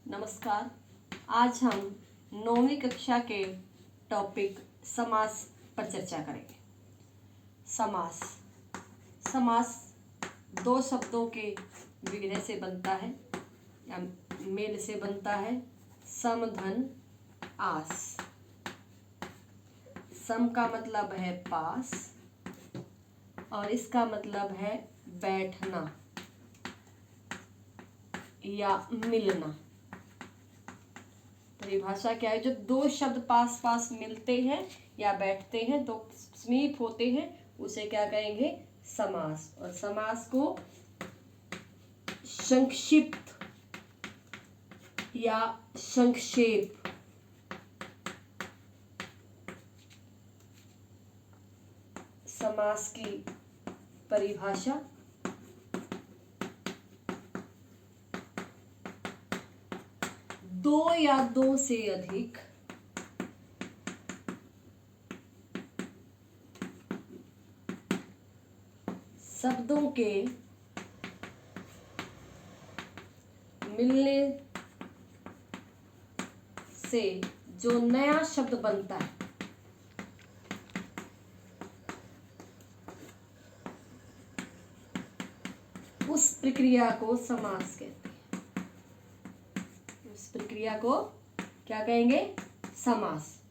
नमस्कार। आज हम 9वीं कक्षा के टॉपिक समास पर चर्चा करेंगे। समास समास दो शब्दों के विग्रह से बनता है या मेल से बनता है। सम धन आस। सम का मतलब है पास और इसका मतलब है बैठना या मिलना। परिभाषा क्या है? जो दो शब्द पास पास मिलते हैं या बैठते हैं तो समीप होते हैं उसे क्या कहेंगे? समास। और समास को संक्षिप्त या संक्षेप समास की परिभाषा दो या दो से अधिक शब्दों के मिलने से जो नया शब्द बनता है उस प्रक्रिया को समास कहते हैं। उस प्रक्रिया को क्या कहेंगे? समास।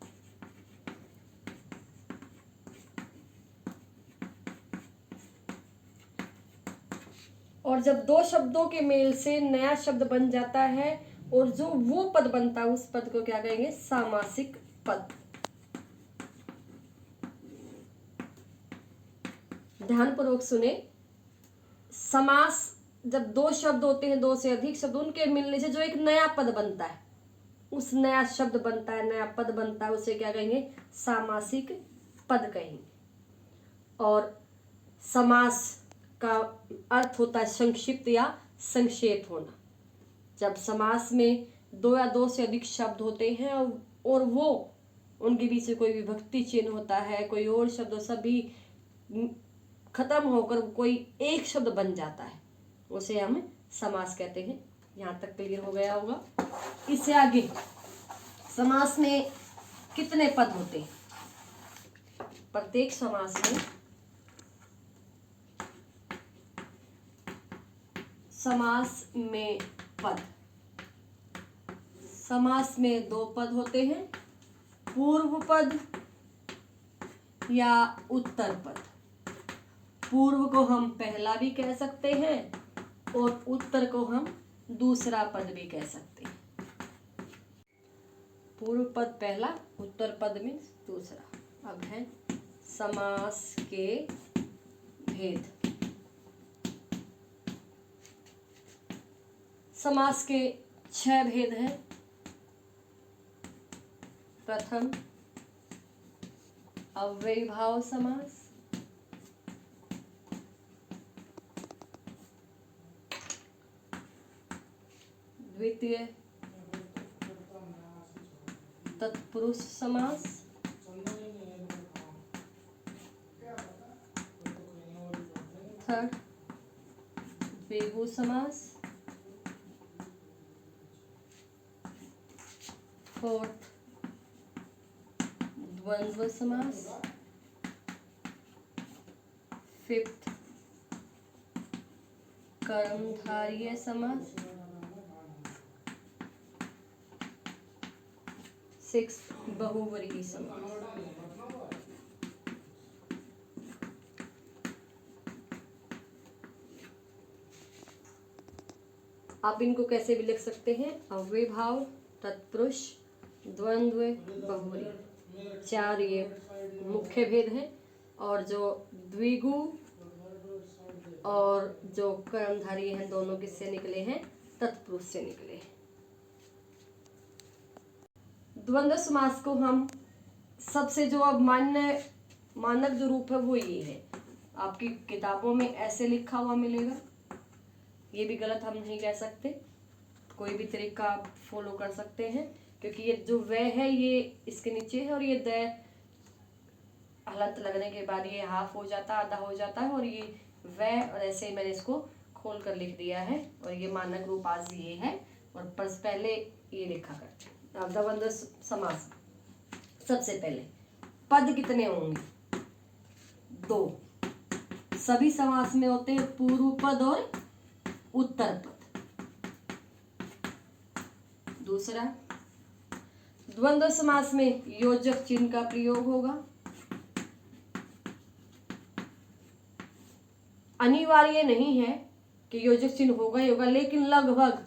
और जब दो शब्दों के मेल से नया शब्द बन जाता है और जो वो पद बनता है उस पद को क्या कहेंगे? सामासिक पद। ध्यानपूर्वक सुने। समास जब दो शब्द होते हैं, दो से अधिक शब्द, उनके मिलने से जो एक नया पद बनता है, उस नया शब्द बनता है, नया पद बनता है, उसे क्या कहेंगे? सामासिक पद कहेंगे। और समास का अर्थ होता है संक्षिप्त या संक्षेप होना। जब समास में दो या दो से अधिक शब्द होते हैं और वो उनके बीच में कोई विभक्ति चिन्ह होता है, कोई और शब्द, सभी खत्म होकर कोई एक शब्द बन जाता है, उसे हम समास कहते हैं। यहाँ तक क्लियर हो गया होगा। इससे आगे समास में कितने पद होते हैं? प्रत्येक समास में पद। समास में दो पद होते हैं, पूर्व पद या उत्तर पद। पूर्व को हम पहला भी कह सकते हैं और उत्तर को हम दूसरा पद भी कह सकते हैं। पूर्व पद पहला, उत्तर पद में दूसरा। अब है समास के भेद। समास के 6 भेद हैं। प्रथम अव्ययीभाव समास, द्वितीय तत्पुरुष समास, थर्ड द्विगु समास, फोर्थ द्वंद्व समास, फिफ्थ कर्मधारय समास, सिक्स्थ बहुव्रीहि समास। आप इनको कैसे भी लिख सकते हैं? अव्ययीभाव, तत्पुरुष, द्वंद्व, बहुव्रीहि, 4 ये मुख्य भेद हैं। और जो द्विगु और जो कर्मधारय हैं दोनों किससे निकले हैं? तत्पुरुष से निकले हैं। द्वंद्व समास को हम सबसे जो अब मानक जो रूप है वो ये है। आपकी किताबों में ऐसे लिखा हुआ मिलेगा, ये भी गलत हम नहीं कह सकते, कोई भी तरीका आप फॉलो कर सकते हैं, क्योंकि ये जो व है ये इसके नीचे है और ये द हलंत लगने के बाद ये हाफ हो जाता है, आधा हो जाता है, और ये व, और ऐसे ही मैंने इसको खोल कर लिख दिया है। और ये मानक रूप आज ये है और पहले ये लिखा करते हैं। अब द्वंद्व समास, सबसे पहले पद कितने होंगे? 2। सभी समास में होते हैं पूर्व पद और उत्तर पद। दूसरा, द्वंद्व समास में योजक चिन्ह का प्रयोग होगा। अनिवार्य नहीं है कि योजक चिन्ह होगा ही होगा, लेकिन लगभग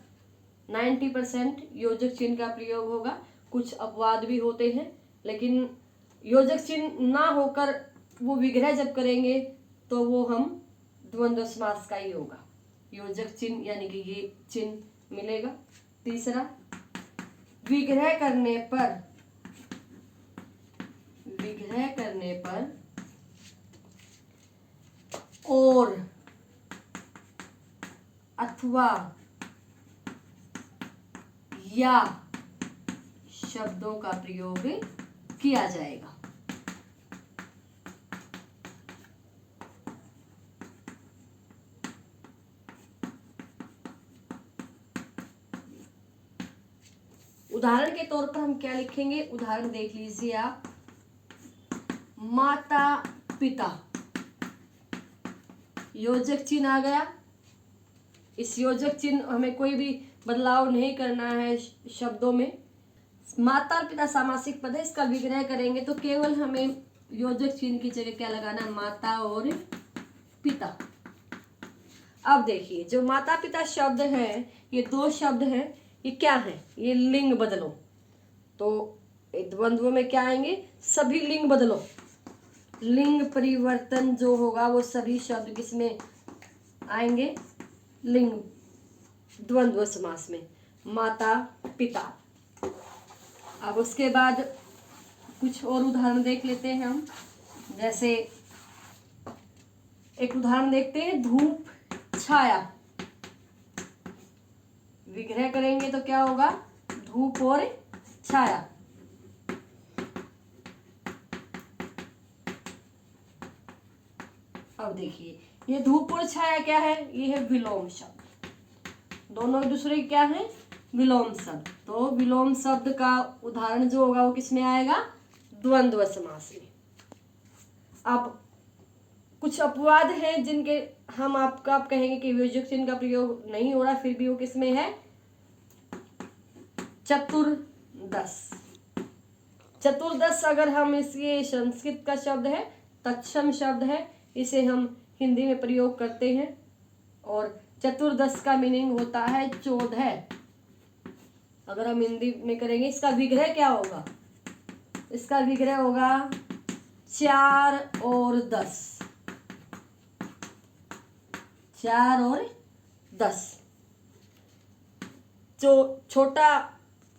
90% योजक चिन्ह का प्रयोग होगा। कुछ अपवाद भी होते हैं, लेकिन योजक चिन्ह ना होकर वो विग्रह जब करेंगे तो वो हम द्वंद्व समास का ही होगा। योजक चिन्ह यानी कि ये चिन्ह मिलेगा। तीसरा, विग्रह करने पर और अथवा या शब्दों का प्रयोग किया जाएगा। उदाहरण के तौर पर हम क्या लिखेंगे? उदाहरण देख लीजिए आप। माता पिता, योजक चिन्ह आ गया। इस योजक चिन्ह हमें कोई भी बदलाव नहीं करना है शब्दों में। माता और पिता सामासिक पद है, इसका विग्रह करेंगे तो केवल हमें योजक चिन्ह की जगह क्या लगाना है? माता और पिता। अब देखिए, जो माता पिता शब्द है, ये 2 शब्द हैं। ये क्या है? ये लिंग बदलो। तो द्वंद्व में क्या आएंगे? सभी लिंग बदलो। लिंग परिवर्तन जो होगा वो सभी शब्द किसमें आएंगे? लिंग द्वंद्व समास में, माता पिता। अब उसके बाद कुछ और उदाहरण देख लेते हैं हम। जैसे एक उदाहरण देखते हैं, धूप छाया। विग्रह करेंगे तो क्या होगा? धूप और छाया। अब देखिए, ये धूप और छाया क्या है? ये है विलोम शब्द। दोनों एक दूसरे क्या है? विलोम शब्द। तो विलोम शब्द का उदाहरण जो होगा वो किसमें आएगा? द्वंद्व समास में। अब कुछ अपवाद हैं जिनके हम आप कहेंगे कि योजक चिन्ह का प्रयोग नहीं हो रहा, फिर भी वो किसमें है? चतुर्दश। चतुर्दश अगर हम ये संस्कृत का शब्द है, तत्सम शब्द है, इसे हम हिंदी में प्रयोग करते हैं। और चतुर्दश का मीनिंग होता है 14। अगर हम हिंदी में करेंगे, इसका विग्रह क्या होगा? इसका विग्रह होगा 4 और 10। 4 और 10। जो छोटा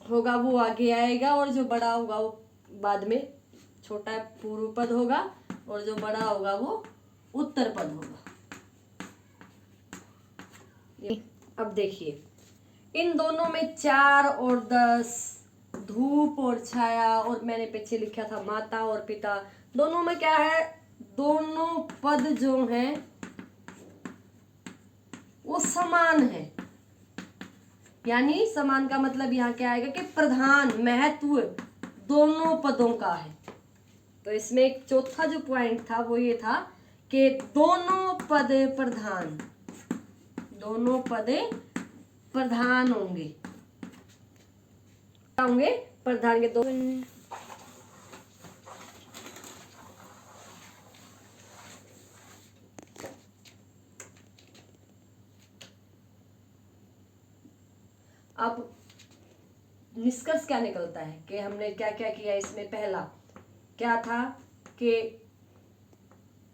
होगा वो आगे आएगा और जो बड़ा होगा वो बाद में। छोटा पूर्व पद होगा और जो बड़ा होगा वो उत्तर पद होगा। अब देखिए, इन दोनों में 4 और 10, धूप और छाया, और मैंने पीछे लिखा था माता और पिता, दोनों में क्या है? दोनों पद जो हैं वो समान है। यानी समान का मतलब यहाँ क्या आएगा कि प्रधान, महत्व दोनों पदों का है। तो इसमें एक चौथा जो पॉइंट था वो ये था कि दोनों पद प्रधान, दोनों पद प्रधान होंगे। प्रधान के 2। अब निष्कर्ष क्या निकलता है कि हमने क्या क्या किया इसमें? पहला क्या था कि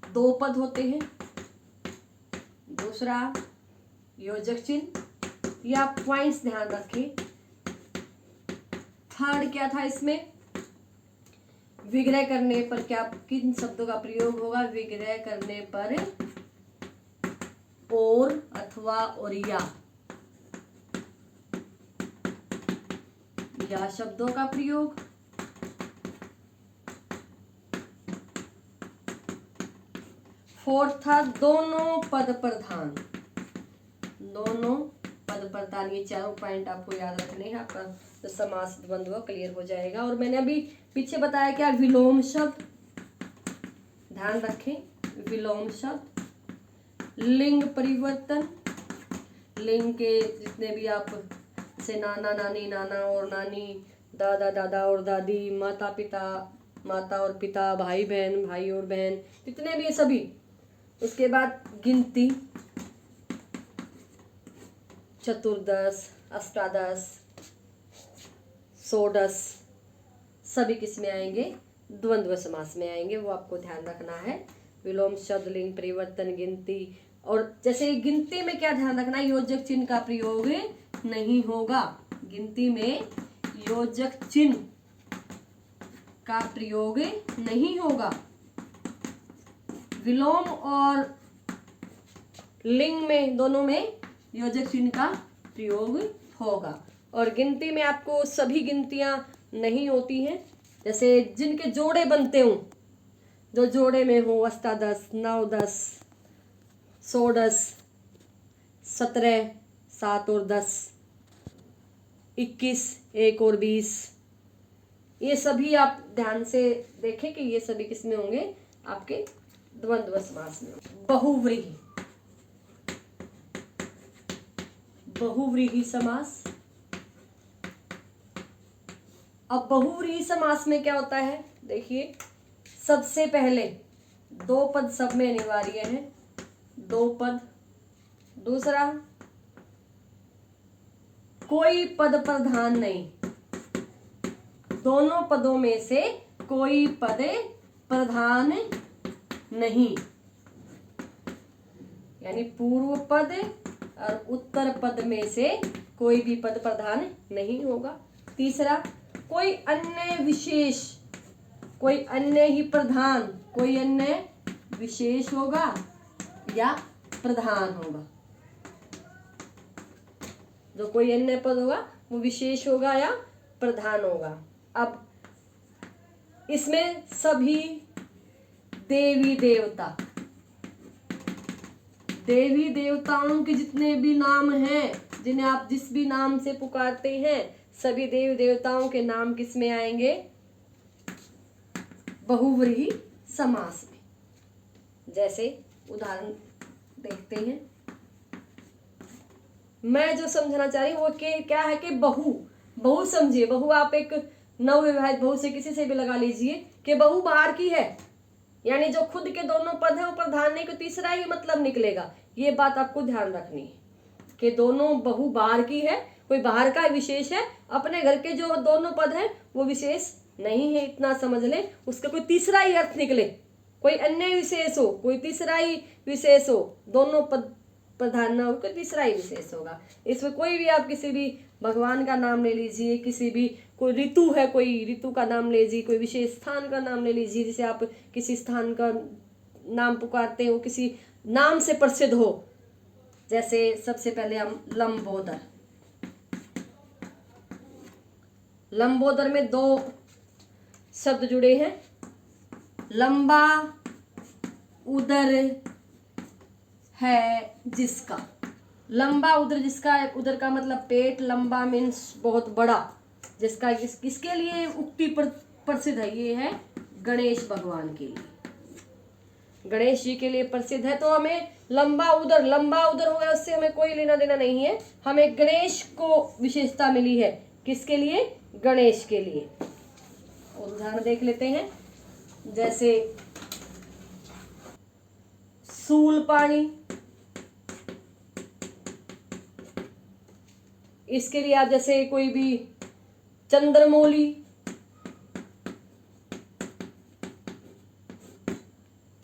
2 पद होते हैं। दूसरा, योजक चिन्ह या पॉइंट्स ध्यान रखें। थर्ड क्या था इसमें? विग्रह करने पर क्या, किन शब्दों का प्रयोग होगा? विग्रह करने पर और, अथवा और या शब्दों का प्रयोग। फोर्थ था दोनों पद प्रधान। दोनों पद प्रधान, ये चारों पॉइंट आपको याद रखने हैं। आपका तो समास द्वंद्व क्लियर हो जाएगा। और मैंने अभी पीछे बताया क्या, विलोम शब्द, ध्यान रखें, विलोम शब्द, लिंग परिवर्तन, लिंग के जितने भी आप से नाना नानी, नाना और नानी, दादा दादा और दादी, माता पिता, माता और पिता, भाई बहन, भाई और बहन, जितने भी सभी। उसके बाद गिनती, चतुर्दश, अष्टादश, षोडश, सभी किस में आएंगे, द्वंद्व समास में आएंगे, वो आपको ध्यान रखना है। विलोम शब्द, लिंग परिवर्तन, गिनती। और जैसे गिनती में क्या ध्यान रखना है, योजक चिन्ह का प्रयोग नहीं होगा। गिनती में योजक चिन्ह का प्रयोग नहीं होगा। विलोम और लिंग में, दोनों में योजक चिन्ह का प्रयोग होगा। और गिनती में आपको सभी गिनतियां नहीं होती हैं, जैसे जिनके जोड़े बनते हों, जो जोड़े में हो, अष्टादश, नवदश, षोडश, 17, 7 और 10, 21, 1 और 20, ये सभी आप ध्यान से देखें कि ये सभी किसमें होंगे, आपके द्वंद्व समास में। बहुव्रीहि, बहुव्रीहि समास। अब बहुव्रीहि समास में क्या होता है, देखिए, सबसे पहले दो पद सब में अनिवार्य है, दो पद। दूसरा, कोई पद प्रधान नहीं, दोनों पदों में से कोई पद प्रधान नहीं, यानी पूर्व पद और उत्तर पद में से कोई भी पद प्रधान नहीं होगा। तीसरा, कोई अन्य विशेष, कोई अन्य ही प्रधान, कोई अन्य विशेष होगा या प्रधान होगा। जो कोई अन्य पद होगा वो विशेष होगा या प्रधान होगा। अब इसमें सभी देवी देवता, देवी देवताओं के जितने भी नाम हैं, जिन्हें आप जिस भी नाम से पुकारते हैं, सभी देवी देवताओं के नाम किस में आएंगे, बहुव्रीहि समास में। जैसे उदाहरण देखते हैं, मैं जो समझना चाह रही हूँ वो क्या है कि बहु, बहु समझिए, बहु आप एक नवविवाहित बहु से किसी से भी लगा लीजिए कि बहु बाहर की है, यानी जो खुद के दोनों पद है वो प्रधान नहीं, को तीसरा ही मतलब निकलेगा। ये बात आपको ध्यान रखनी है कि दोनों बहु बाहर की है, कोई बाहर का विशेष है, अपने घर के जो दोनों पद है वो विशेष नहीं है, इतना समझ ले। उसका कोई तीसरा ही अर्थ निकले, कोई अन्य विशेष हो, कोई तीसरा ही विशेष हो, दोनों पद प्रधान ना होकर तीसरा ही विशेष होगा। इसमें कोई भी आप किसी भी भगवान का नाम ले लीजिए, किसी भी, कोई ऋतु है, कोई ऋतु का नाम ले लीजिए, कोई विशेष स्थान का नाम ले लीजिए, जैसे आप किसी स्थान का नाम पुकारते हो, किसी नाम से प्रसिद्ध हो। जैसे सबसे पहले हम लंबोदर, लंबोदर में दो शब्द जुड़े हैं, लंबा उदर है जिसका। लंबा उदर जिसका, उदर का मतलब पेट, लंबा मीन्स बहुत बड़ा, जिसका किसके लिए उक्ति प्रसिद्ध है, ये है गणेश भगवान के लिए, गणेश जी के लिए प्रसिद्ध है। तो हमें लंबा उदर हो गया, उससे हमें कोई लेना देना नहीं है, हमें गणेश को विशेषता मिली है, किसके लिए, गणेश के लिए। और उदाहरण देख लेते हैं, जैसे सूल पानी, इसके लिए आप जैसे कोई भी चंद्रमौली,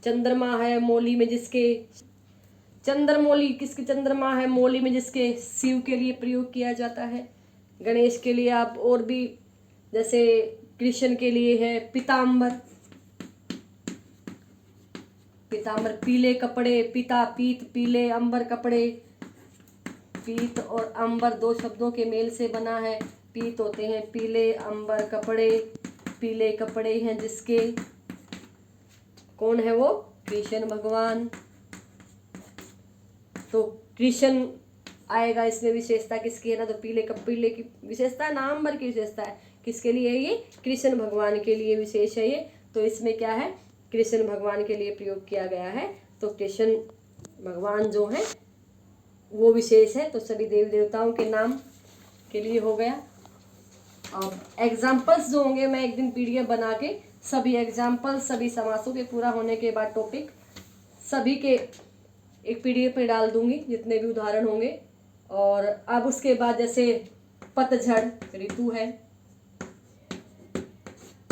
चंद्रमा है मौली में जिसके, चंद्रमौली किसकी चंद्रमा है मौली में जिसके, शिव के लिए प्रयोग किया जाता है। गणेश के लिए आप और भी, जैसे कृष्ण के लिए है पीताम्बर, पीताम्बर पीले कपड़े, पिता पीत, पीले अंबर कपड़े, पीत और अंबर दो शब्दों के मेल से बना है, पीत होते हैं पीले, अंबर कपड़े, पीले कपड़े हैं जिसके, कौन है वो, कृष्ण भगवान। तो कृष्ण आएगा। इसमें विशेषता किसकी है ना, तो पीले की विशेषता नवंबर की विशेषता है। किसके लिए है ये, कृष्ण भगवान के लिए विशेष है ये। तो इसमें क्या है, कृष्ण भगवान के लिए प्रयोग किया गया है। तो कृष्ण भगवान जो है वो विशेष है। तो सभी देवी देवताओं के नाम के लिए हो गया। अब एग्जाम्पल्स जो होंगे मैं एक दिन पीडीएफ बना के सभी एग्जाम्पल्स सभी समासों के पूरा होने के बाद टॉपिक सभी के एक पीडीएफ में डाल दूंगी, जितने भी उदाहरण होंगे। और अब उसके बाद जैसे पतझड़ ऋतु है,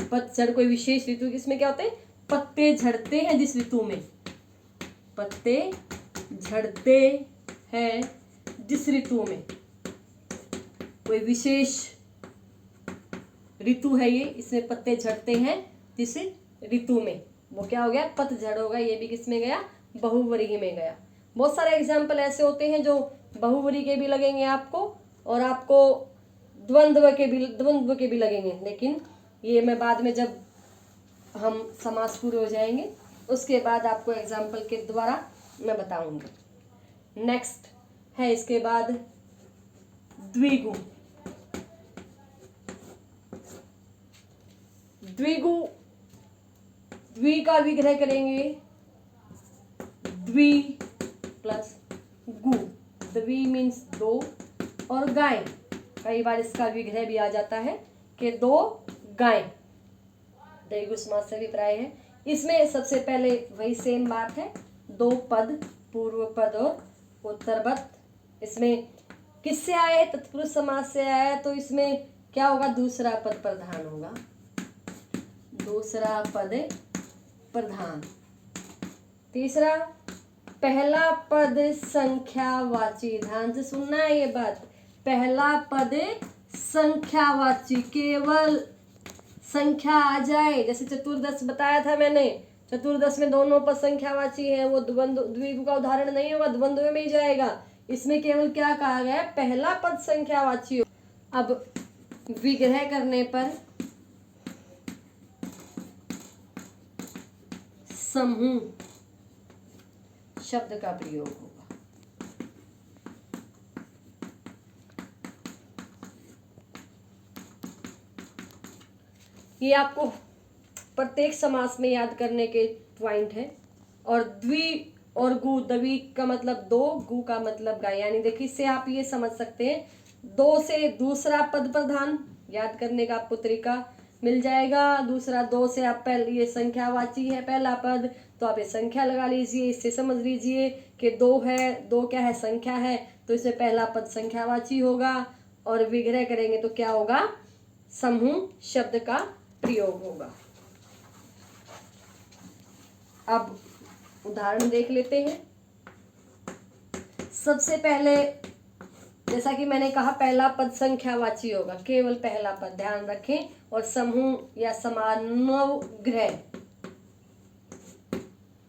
पतझड़ कोई विशेष ऋतु, इसमें क्या होता है, पत्ते झड़ते हैं जिस ऋतु में, पत्ते झड़ते हैं जिस ऋतु में, कोई विशेष ऋतु है ये, इसमें पत्ते झड़ते हैं जिस ऋतु में, वो क्या हो गया, पतझड़ होगा। ये भी किस में गया, बहुव्रीहि में गया। बहुत सारे एग्जाम्पल ऐसे होते हैं जो बहुव्रीहि के भी लगेंगे आपको, और आपको द्वंद्व के भी लगेंगे, लेकिन ये मैं बाद में जब हम समास पूरे हो जाएंगे उसके बाद आपको एग्जाम्पल के द्वारा मैं बताऊंगी। नेक्स्ट है इसके बाद द्विगु। द्विगु, द्वि का विग्रह करेंगे, द्वि प्लस गु, द्वि मीन्स दो, और गाय, कई बार इसका विग्रह भी आ जाता है कि दो गाय, द्विगु समास से भी प्राय है। इसमें सबसे पहले वही सेम बात है, दो पद, पूर्व पद और उत्तर पद। इसमें किससे आए, तत्पुरुष समास से आया, तो इसमें क्या होगा, दूसरा पद प्रधान होगा, दूसरा पद प्रधान। तीसरा, पहला पद संख्यावाची, ध्यान से सुनना है ये बात, पहला पद संख्यावाची, केवल संख्या आ जाए, जैसे चतुर्दश बताया था मैंने, चतुर्दश में दोनों पद संख्यावाची है, वो द्विगु का उदाहरण नहीं होगा, द्वंद्व में ही जाएगा। इसमें केवल क्या कहा गया है, पहला पद संख्यावाची। अब विग्रह करने पर समूह शब्द का प्रयोग होगा। ये आपको प्रत्येक समास में याद करने के पॉइंट है। और द्वि और गु, द्वि का मतलब दो, गु का मतलब गाय, यानी देखिए इससे आप ये समझ सकते हैं, दो से दूसरा पद प्रधान, याद करने का आपको तरीका मिल जाएगा। दूसरा, दो से आप पहले, ये संख्यावाची है पहला पद, तो आप ये संख्या लगा लीजिए, इससे समझ लीजिए कि दो है, दो क्या है, संख्या है, तो इसमें पहला पद संख्यावाची होगा। और विग्रह करेंगे तो क्या होगा, समूह शब्द का प्रयोग होगा। अब उदाहरण देख लेते हैं। सबसे पहले जैसा कि मैंने कहा, पहला पद संख्यावाची होगा, केवल पहला पद, ध्यान रखें। और समूह या समान, नव ग्रह,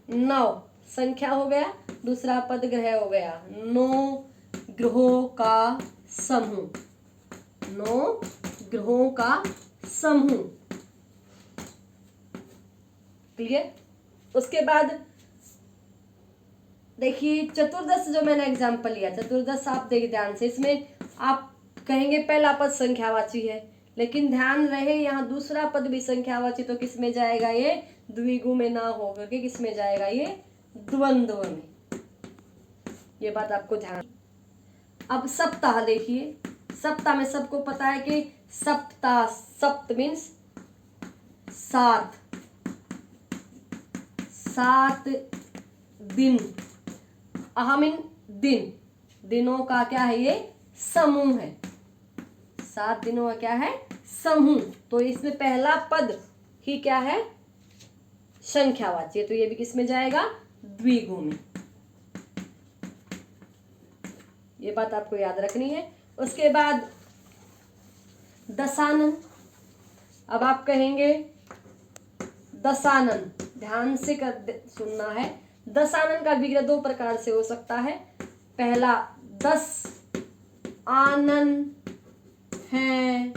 नव संख्या हो गया, दूसरा पद ग्रह हो गया, नौ ग्रहों का समूह, नौ ग्रहों का समूह, क्लियर। उसके बाद देखिए चतुर्दश जो मैंने एग्जाम्पल लिया, चतुर्दश आप देखिए ध्यान से, इसमें आप कहेंगे पहला पद संख्यावाची है, लेकिन ध्यान रहे यहाँ दूसरा पद भी संख्यावाची, तो किस में जाएगा, ये द्विगु में ना होकर के किस में जाएगा, ये द्वंद्व में। ये बात आपको ध्यान। अब सप्ताह देखिए, सप्ताह में सबको पता है कि सप्ताह, सप्त मीन्स सात, सात दिन, अहमिन दिन, दिनों का क्या है, ये समूह है, 7 दिनों का क्या है, समूह। तो इसमें पहला पद ही क्या है, संख्यावाची, तो ये भी किस में जाएगा, द्विगु में। ये बात आपको याद रखनी है। उसके बाद दशानन। अब आप कहेंगे दशानन, ध्यान से सुनना है। दशानन का विग्रह दो प्रकार से हो सकता है। पहला, 10 आनन है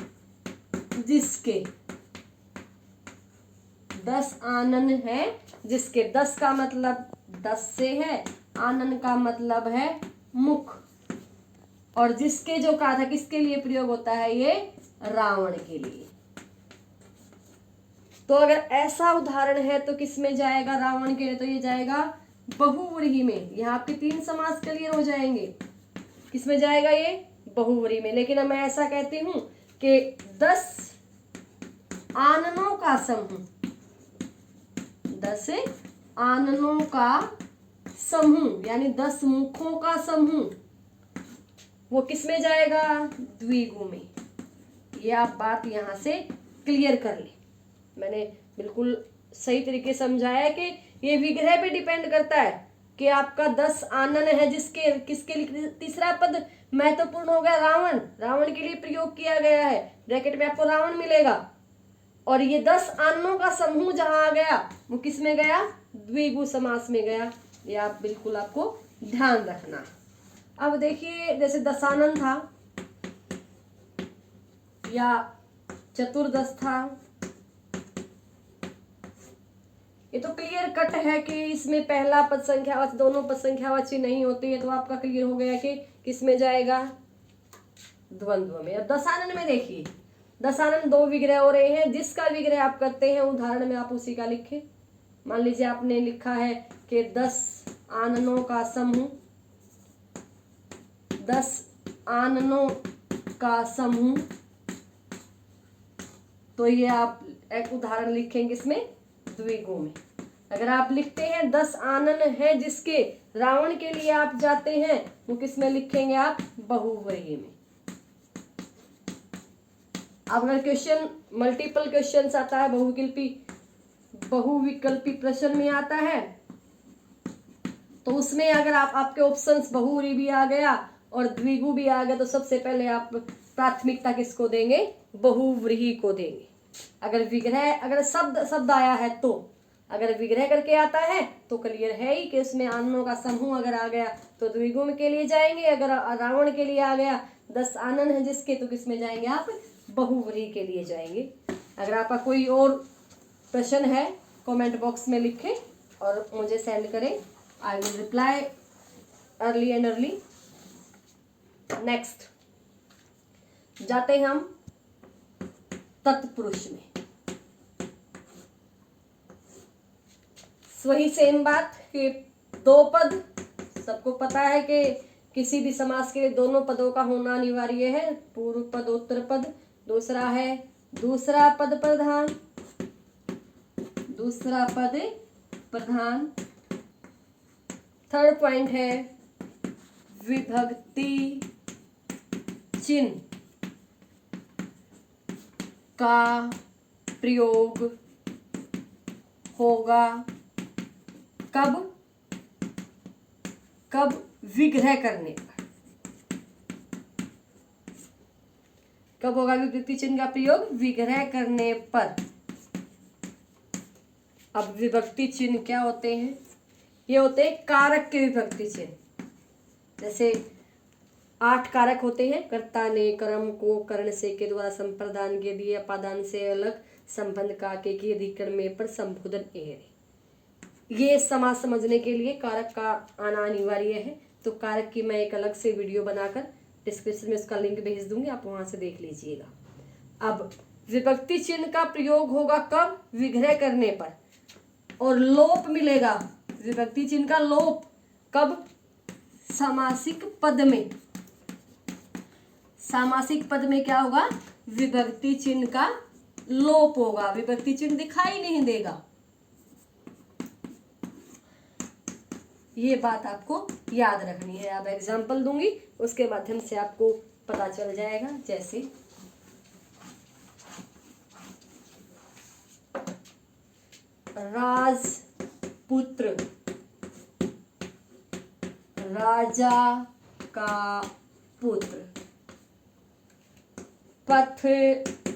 जिसके, 10 आनन है जिसके, 10 का मतलब 10 से है, आनन का मतलब है मुख, और जिसके जो कहा था किसके लिए प्रयोग होता है, ये रावण के लिए। तो अगर ऐसा उदाहरण है तो किस में जाएगा, रावण के लिए, तो ये जाएगा बहुव्रीहि में। यहाँ आपके 3 समास क्लियर हो जाएंगे। किस में जाएगा ये, बहुव्रीहि में। लेकिन अब मैं ऐसा कहती हूं कि 10 आननों का समूह, 10 आननों का समूह यानी 10 मुखों का समूह, वो किस में जाएगा, द्विगु में। ये आप बात यहां से क्लियर कर ले। मैंने बिल्कुल सही तरीके समझाया है कि ये विग्रह पे डिपेंड करता है कि आपका 10 आनन है, जिसके किसके लिए, तीसरा पद महत्वपूर्ण हो गया, रावण, रावण के लिए प्रयोग किया गया है, ब्रैकेट में आपको रावण मिलेगा। और ये 10 आननों का समूह जहां आ गया वो किस में गया, द्विगु समास में गया। ये आप बिल्कुल आपको ध्यान रखना। अब देखिए जैसे दशानन था या चतुर्दश था, ये तो क्लियर कट है कि इसमें पहला पद संख्यावाची, दोनों पद संख्यावाची नहीं होती है, तो आपका क्लियर हो गया कि किस में जाएगा, द्वंद्व में। अब दशानन में देखिए, दशानन 2 विग्रह हो रहे हैं, जिसका विग्रह आप करते हैं उदाहरण में आप उसी का लिखे। मान लीजिए आपने लिखा है कि 10 आननों का समूह, 10 आननों का समूह, तो ये आप एक उदाहरण लिखेंगे इसमें द्विगु में। अगर आप लिखते हैं 10 आनन है जिसके, रावण के लिए आप जाते हैं, वो किस में लिखेंगे आप, बहुव्रीहि में। अब अगर क्वेश्चन मल्टीपल क्वेश्चन आता है, बहुविकल्पी प्रश्न में आता है, तो उसमें अगर आपके ऑप्शंस बहुव्रीहि भी आ गया और द्विगु भी आ गया, तो सबसे पहले आप प्राथमिकता किसको देंगे, बहुव्रीहि को देंगे। अगर विग्रह, अगर शब्द आया है, तो अगर विग्रह करके आता है तो क्लियर है ही कि उसमें आननों का समूह अगर आ गया तो द्विगु के लिए जाएंगे। अगर रावण के लिए आ गया 10 आनन है जिसके, तो किसमें जाएंगे आप, बहुव्रीहि के लिए जाएंगे। अगर आपका कोई और प्रश्न है कमेंट बॉक्स में लिखें और मुझे सेंड करें, I will reply early and early. Next जाते हैं हम तत्पुरुष में। वही सेम बात कि 2 पद, सबको पता है कि किसी भी समास के लिए दोनों पदों का होना अनिवार्य है, पूर्व पद उत्तर पद। दूसरा है दूसरा पद प्रधान, दूसरा पद प्रधान। थर्ड पॉइंट है विभक्ति चिन्ह का प्रयोग होगा कब, कब विग्रह करने पर। कब होगा विभक्ति चिन्ह का प्रयोग, विग्रह करने पर। अब विभक्ति चिन्ह क्या होते हैं, ये होते हैं कारक के विभक्ति चिन्ह। जैसे 8 कारक होते हैं, कर्ता ने कर्म को कर्ण से के द्वारा संप्रदान के दिए, अपादान से अलग संबंध का के अधिकरण में पर संबोधन एरे। ये समास समझने के लिए कारक का आना अनिवार्य है। तो कारक की मैं एक अलग से वीडियो बनाकर डिस्क्रिप्शन में उसका लिंक भेज दूंगी, आप वहां से देख लीजिएगा। अब विभक्ति चिन्ह का प्रयोग होगा कब, विग्रह करने पर, और लोप मिलेगा विभक्ति चिन्ह का लोप कब, सामासिक पद में। सामासिक पद में क्या होगा, विभक्ति चिन्ह का लोप होगा, विभक्ति चिन्ह दिखाई नहीं देगा। ये बात आपको याद रखनी है। अब एग्जाम्पल दूंगी, उसके माध्यम से आपको पता चल जाएगा। जैसे राजपुत्र, राजा का पुत्र, पथ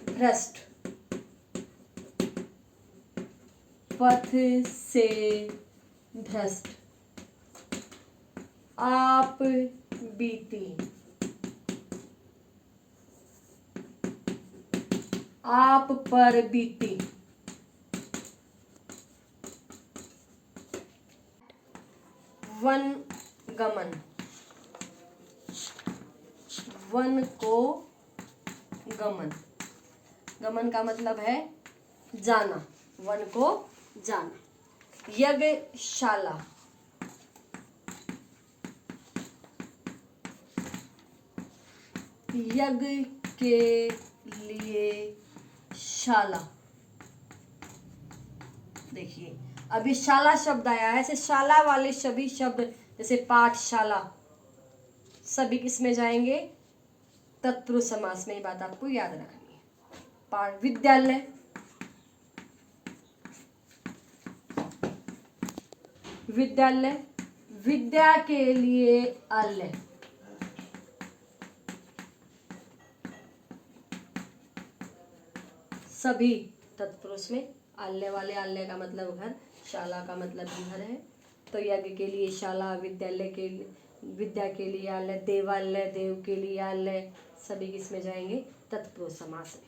भ्रष्ट, पथ से भ्रष्ट, आप बीती, आप पर बीती। वन गमन, वन को गमन, गमन का मतलब है जाना, वन को जाना। यज्ञशाला, यज्ञ के लिए शाला। देखिए अभी शाला शब्द आया है, ऐसे शाला वाले सभी शब्द जैसे पाठशाला सभी किसमें जाएंगे, तत्पुरुष समास में। ये बात आपको याद रखनी है। पाठ विद्यालय, विद्यालय, विद्या के लिए आलय, सभी तत्पुरुष में। आलय वाले, आलय का मतलब घर, शाला का मतलब घर है। तो यज्ञ के लिए शाला, विद्यालय के लिए, विद्या के लिए आलय, देवालय, देव के लिए आलय, सभी किसमें जाएंगे, तत्पुरुष समास में।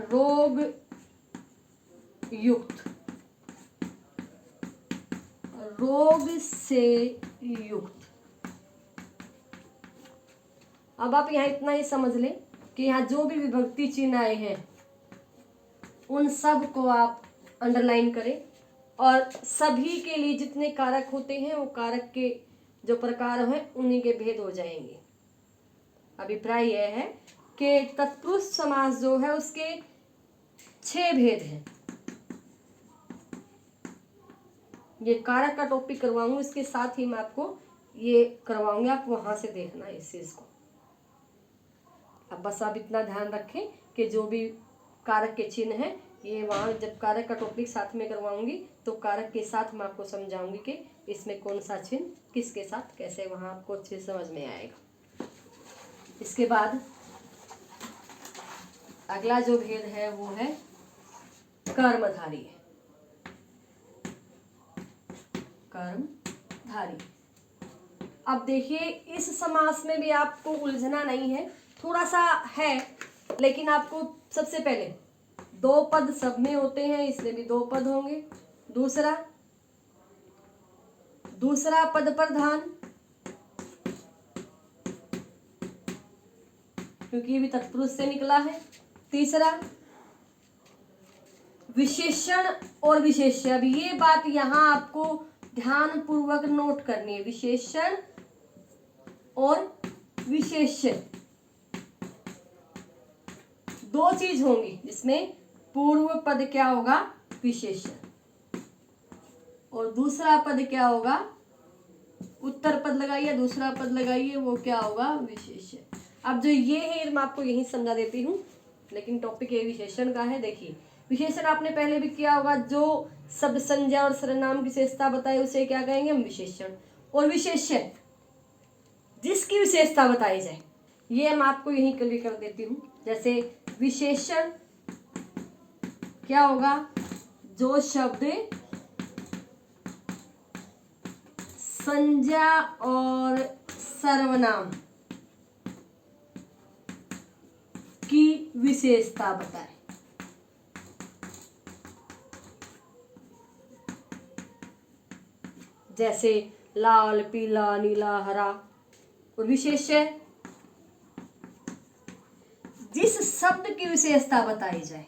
रोग युक्त, रोग से युक्त। अब आप यहाँ इतना ही समझ लें कि यहाँ जो भी विभक्ति चिन्ह आए हैं उन सब को आप अंडरलाइन करें, और सभी के लिए जितने कारक होते हैं वो कारक के जो प्रकार हैं उन्हीं के भेद हो जाएंगे। अभिप्राय यह है कि तत्पुरुष समास जो है उसके 6 भेद हैं। ये कारक का टॉपिक करवाऊंगी, इसके साथ ही मैं आपको ये करवाऊंगी, आप वहां से देखना इस चीज को। अब बस आप इतना ध्यान रखें कि जो भी कारक के चिन्ह हैं ये वहाँ, जब कारक का टॉपिक साथ में करवाऊंगी तो कारक के साथ मैं आपको समझाऊंगी कि इसमें कौन सा चिन्ह किसके साथ कैसे, वहाँ आपको अच्छे समझ में आएगा। इसके बाद अगला जो भेद है वो है कर्मधारी, कर्मधारी। अब देखिए इस समास में भी आपको उलझना नहीं है, थोड़ा सा है, लेकिन आपको सबसे पहले 2 पद सब में होते हैं, इसमें भी 2 पद होंगे। दूसरा पद प्रधान, क्योंकि ये भी तत्पुरुष से निकला है। तीसरा विशेषण और विशेष्य। अब ये बात यहाँ आपको ध्यान पूर्वक नोट करनी है, विशेषण और विशेष्य 2 चीज होंगी, जिसमें पूर्व पद क्या होगा, विशेषण, और दूसरा पद क्या होगा, उत्तर पद लगाइए, दूसरा पद लगाइए, वो क्या होगा, विशेषण। अब जो ये है मैं आपको यही समझा देती हूँ, लेकिन टॉपिक ये विशेषण का है। देखिए विशेषण आपने पहले भी किया होगा, जो शब्द संज्ञा और सर्वनाम की विशेषता बताए उसे क्या कहेंगे हम, विशेषण। और विशेष्य जिसकी विशेषता बताई जाए, ये मैं आपको यही क्लियर कर देती हूँ। जैसे विशेषण क्या होगा, जो शब्द संज्ञा और सर्वनाम की विशेषता बताए। जैसे लाल, पीला, नीला, हरा। और विशेष्य जिस शब्द की विशेषता बताई जाए,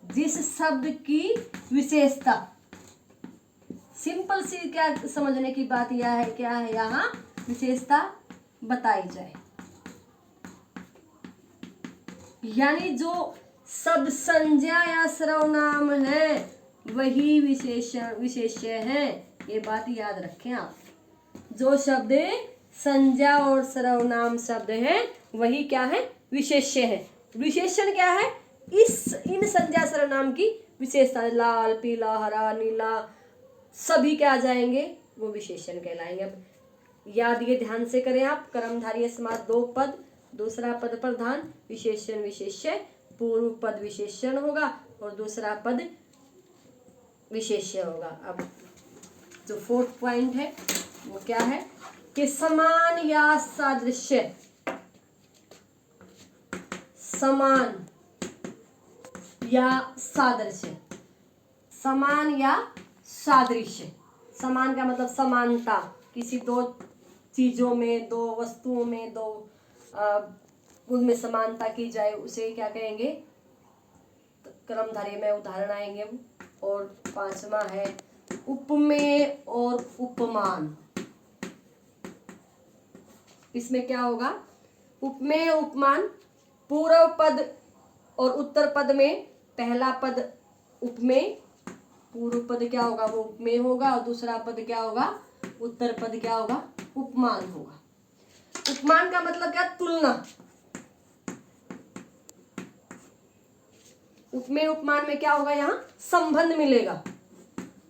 जिस शब्द की विशेषता, सिंपल सी क्या समझने की बात यह है, क्या है यहाँ विशेषता बताई जाए, यानी जो शब्द संज्ञा या सर्वनाम है वही विशेष्य है। ये बात याद रखें आप, जो शब्द संज्ञा और सर्वनाम शब्द है वही क्या है, विशेष्य है। विशेषण क्या है, इन संज्ञा सर्वनाम की विशेषता, लाल, पीला, हरा, नीला, सभी क्या आ जाएंगे, वो विशेषण कहलाएंगे। अब याद ये ध्यान से करें आप, कर्मधारय समास 2 पद, दूसरा पद प्रधान, विशेषण विशेष्य, पूर्व पद विशेषण होगा और दूसरा पद विशेष्य होगा। अब जो 4th पॉइंट है वो क्या है कि समान या सादृश्य, समान या सादृश्य, समान या सादृश्य। समान का मतलब समानता, किसी 2 चीजों में, 2 वस्तुओं में, 2 उनमें समानता की जाए उसे क्या कहेंगे, क्रमधारय में उदाहरण आएंगे वो। और 5वां है उपमेय और उपमान। इसमें क्या होगा, उपमेय उपमान, पूर्व पद और उत्तर पद में पहला पद उपमेय, पूर्व पद क्या होगा वो उपमेय होगा, और दूसरा पद क्या होगा, उत्तर पद क्या होगा, उपमान होगा। उपमान का मतलब क्या, तुलना। उपमेय उपमान में क्या होगा, यहाँ संबंध मिलेगा,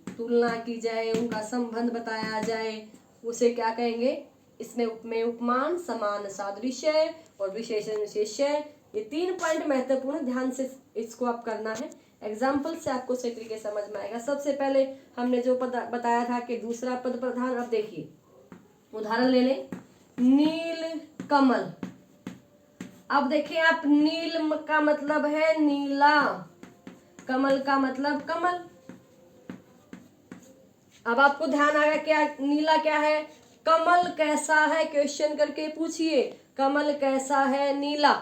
तुलना की जाए, उनका संबंध बताया जाए, उसे क्या कहेंगे। इसमें उपमेय उपमान, समान सादृश्य और विशेषण विशेष्य, ये 3 पॉइंट महत्वपूर्ण, ध्यान से इसको आप करना है। एग्जाम्पल से आपको सही तरीके समझ में आएगा। सबसे पहले हमने जो पद बताया था कि दूसरा पद प्रधान, अब देखिए उदाहरण ले लें, नील कमल। अब देखिए आप, नील का मतलब है नीला, कमल का मतलब कमल। अब आपको ध्यान आया क्या, नीला क्या है, कमल कैसा है, क्वेश्चन करके पूछिए, कमल कैसा है नीला,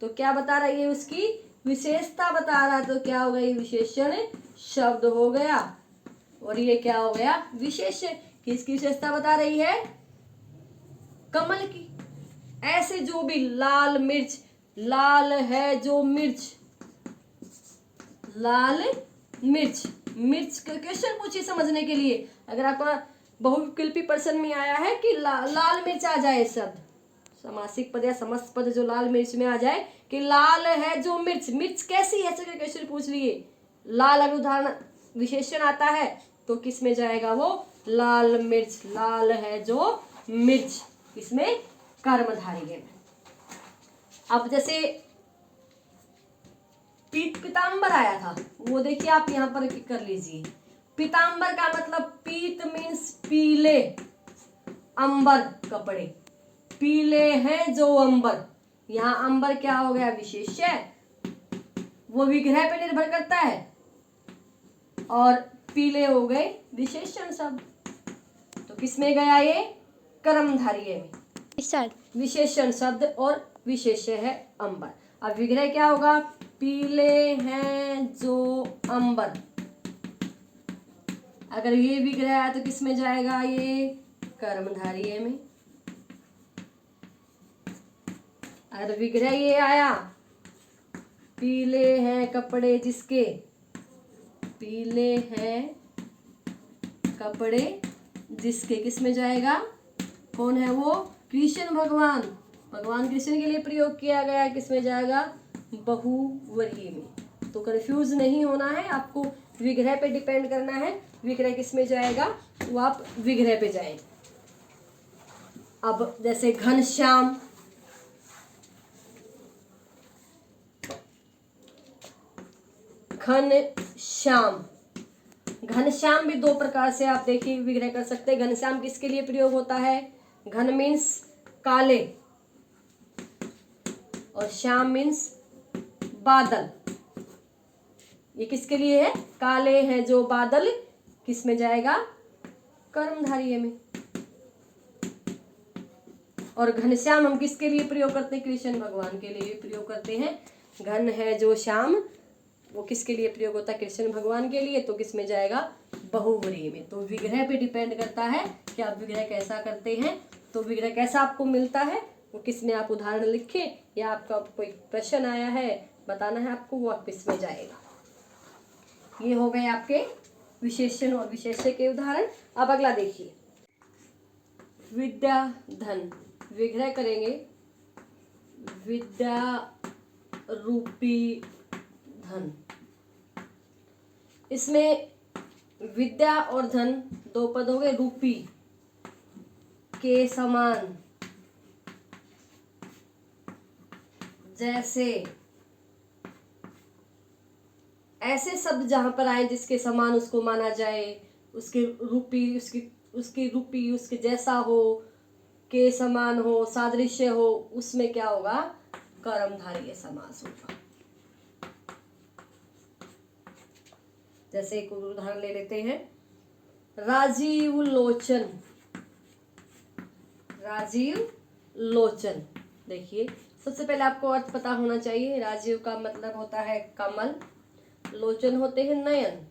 तो क्या बता रही है, उसकी विशेषता बता रहा है, तो क्या हो गई, विशेषण शब्द हो गया। और ये क्या हो गया, विशेषण। किसकी विशेषता बता रही है, कमल की। ऐसे जो भी लाल मिर्च, लाल है जो मिर्च, लाल मिर्च, मिर्च का क्वेश्चन पूछिए समझने के लिए। अगर आपका बहुविकल्पी प्रश्न में आया है कि लाल मिर्च आ जाए शब्द, समासिक पद या समस्त पद जो लाल मिर्च में आ जाए, कि लाल है जो मिर्च, मिर्च कैसी है, ऐसे क्वेश्चन पूछ लिए, लाल अगर उदाहरण विशेषण आता है तो किस में जाएगा वो, लाल मिर्च, लाल है जो मिर्च, इसमें कर्मधारय है। अब जैसे पीतांबर आया था, वो देखिए आप यहाँ पर कर लीजिए। पीतांबर का मतलब, पीत मीन्स पीले, अंबर कपड़े, पीले हैं जो अंबर, यहाँ अंबर क्या हो गया, विशेष्य, वो विग्रह पे निर्भर करता है, और पीले हो गए विशेषण शब्द, तो किसमें गया ये, कर्मधारय में, विशेषण शब्द और विशेष्य है अंबर। अब विग्रह क्या होगा, पीले हैं जो अंबर, अगर ये विग्रह आया तो किसमें जाएगा, ये कर्मधारय में। अगर विग्रह ये आया, पीले हैं कपड़े जिसके, पीले हैं कपड़े जिसके, किसमें जाएगा, कौन है वो, कृष्ण भगवान, भगवान कृष्ण के लिए प्रयोग किया गया, किसमें जाएगा, बहुव्रीहि में। तो कंफ्यूज नहीं होना है आपको, विग्रह पे डिपेंड करना है, विग्रह किसमें जाएगा, वो आप विग्रह पे जाए। अब जैसे घनश्याम, घनश्याम, घनश्याम भी 2 प्रकार से आप देखिए विग्रह कर सकते हैं। घनश्याम किसके लिए प्रयोग होता है, घन मीन्स काले, और श्याम मीन्स बादल, ये किसके लिए है, काले हैं जो बादल, किस में जाएगा, कर्मधारय में। और घनश्याम हम किसके लिए प्रयोग करते हैं, कृष्ण भगवान के लिए प्रयोग करते हैं। घन है जो श्याम, वो किसके लिए प्रयोग होता है, कृष्ण भगवान के लिए, तो किस में जाएगा, बहुव्रीहि में। तो विग्रह पे डिपेंड करता है कि आप विग्रह कैसा करते हैं। तो विग्रह कैसा आपको मिलता है, वो किस में आप उदाहरण लिखें, या आपका कोई प्रश्न आया है बताना है आपको, वो आप किस में जाएगा। ये हो गए आपके विशेषण और विशेष्य के उदाहरण। अब अगला देखिए, विद्या धन, विग्रह करेंगे, विद्या रूपी धन। इसमें विद्या और धन 2 पद हो गए, रूपी के समान, जैसे ऐसे शब्द जहां पर आए जिसके समान उसको माना जाए, उसके रूपी, उसकी रूपी उसके जैसा हो, के समान हो, सादृश्य हो, उसमें क्या होगा, कर्मधारय समास होगा। जैसे एक उदाहरण ले लेते हैं, राजीव लोचन, राजीव लोचन, देखिए, सबसे पहले आपको अर्थ पता होना चाहिए। राजीव का मतलब होता है कमल, लोचन होते हैं नयन,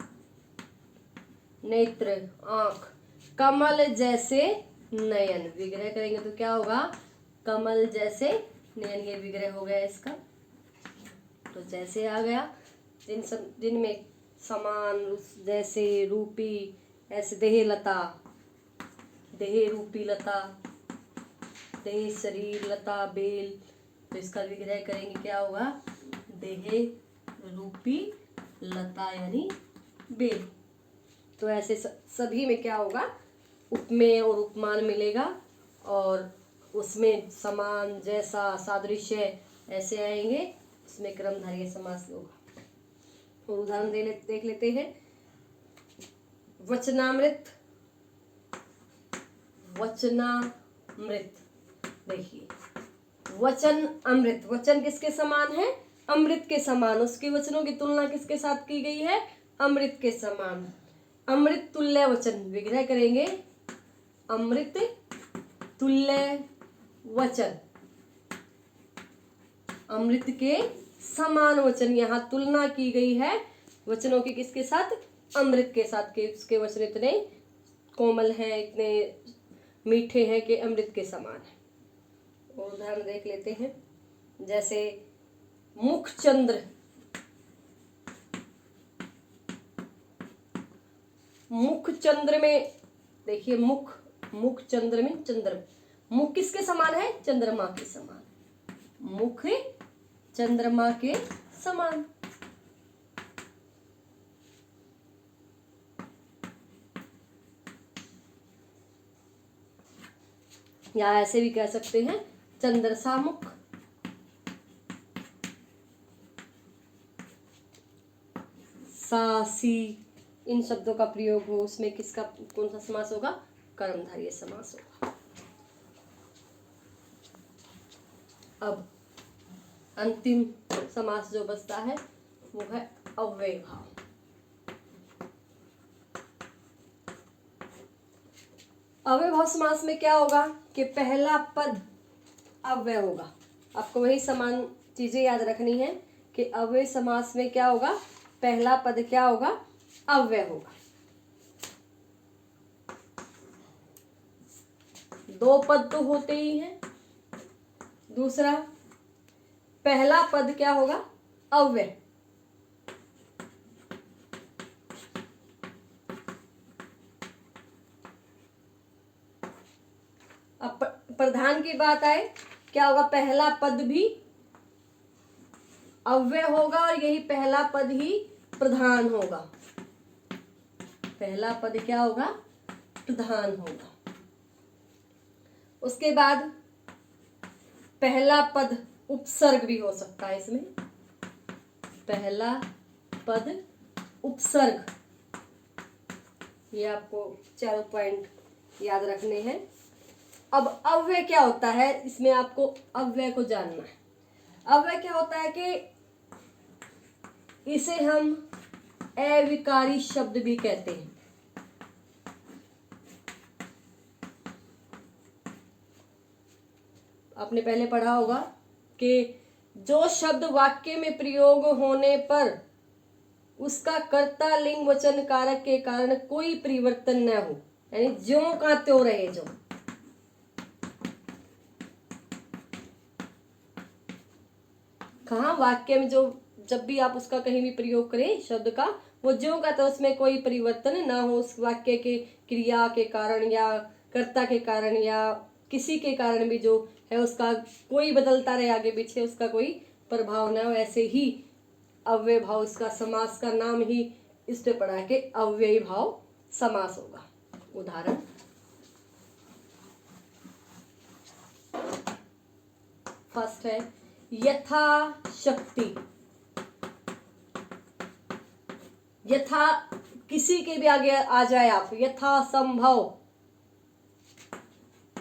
नेत्र आंख, कमल जैसे नयन। विग्रह करेंगे तो क्या होगा, कमल जैसे नयन, ये विग्रह हो गया इसका। तो जैसे आ गया, जिनमें समान, जैसे, रूपी, ऐसे देह लता, देह रूपी लता, देह शरीर लता बेल, तो इसका विग्रह करेंगे क्या होगा, देह रूपी लता यानी बेल। तो ऐसे सभी में क्या होगा, उपमेय और उपमान मिलेगा और उसमें समान, जैसा, सादृश्य ऐसे आएंगे, उसमें क्रमधारय समास होगा। और उदाहरण देख लेते हैं। वचनामृत, वचनामृत, देखिए वचन अमृत, वचन किसके समान है, अमृत के समान। उसके वचनों की तुलना किसके साथ की गई है, अमृत के समान। अमृत तुल्य वचन, विग्रह करेंगे अमृत तुल्य वचन, अमृत के समान वचन। यहाँ तुलना की गई है वचनों की किसके साथ, अमृत के साथ, के उसके वचन इतने कोमल हैं, इतने मीठे हैं कि अमृत के समान है। और उदाहरण देख लेते हैं, जैसे मुख चंद्र, मुख चंद्र में देखिए, मुख चंद्र में चंद्र, मुख किसके समान है, चंद्रमा के समान, मुख चंद्रमा के समान। या ऐसे भी कह सकते हैं चंद्र सा मुख, सा सी, इन शब्दों का प्रयोग हो, उसमें किसका कौन सा समास होगा, कर्मधारय समास होगा। अब अंतिम समास जो बचता है वो है अव्यय भाव। अव्यय भाव समास में क्या होगा कि पहला पद अव्यय होगा। आपको वही समान चीजें याद रखनी है कि अव्यय समास में क्या होगा, पहला पद क्या होगा, अव्यय होगा। दो पद तो होते ही हैं। दूसरा, पहला पद क्या होगा, अव्यय। अब प्रधान की बात आए, क्या होगा, पहला पद भी अव्यय होगा और यही पहला पद ही प्रधान होगा। पहला पद क्या होगा, प्रधान होगा। उसके बाद पहला पद उपसर्ग भी हो सकता है इसमें, पहला पद उपसर्ग। ये आपको 4 पॉइंट याद रखने हैं। अब अव्यय क्या होता है, इसमें आपको अव्यय को जानना है। अव्यय क्या होता है कि इसे हम अविकारी शब्द भी कहते हैं। आपने पहले पढ़ा होगा कि जो शब्द वाक्य में प्रयोग होने पर उसका कर्ता लिंग वचन कारक के कारण कोई परिवर्तन न हो, यानी ज्यों का त्यों रहे। जो कहा वाक्य में, जो जब भी आप उसका कहीं भी प्रयोग करें शब्द का, वो ज्यों का त्यों, उसमें कोई परिवर्तन ना हो, उस वाक्य के क्रिया के कारण या कर्ता के कारण या किसी के कारण भी जो है उसका कोई बदलता रहे आगे पीछे, उसका कोई प्रभाव न हो। ऐसे ही अव्यय भाव, इसका समास का नाम ही इस पे पड़ा है कि अव्ययी भाव समास होगा। उदाहरण, फर्स्ट है यथाशक्ति। यथा किसी के भी आगे आ जाए आप, यथा संभव,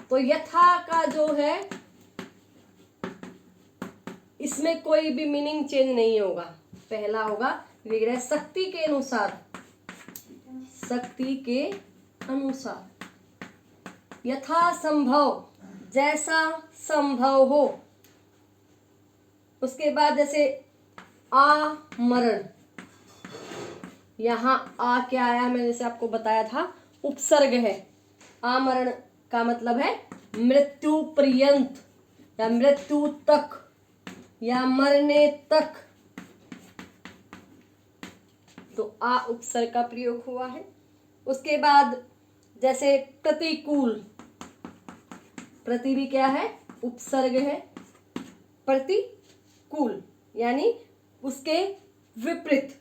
तो यथा का जो है इसमें कोई भी मीनिंग चेंज नहीं होगा। पहला होगा विग्रह शक्ति के अनुसार, शक्ति के अनुसार। यथा संभव, जैसा संभव हो, उसके बाद जैसे आमरण, यहाँ आ क्या आया, मैंने जैसे आपको बताया था उपसर्ग है। आमरण का मतलब है मृत्यु पर्यंत या मृत्यु तक या मरने तक, तो आ उपसर्ग का प्रयोग हुआ है। उसके बाद जैसे प्रतिकूल, प्रति भी क्या है, उपसर्ग है, प्रतिकूल यानी उसके विपरीत,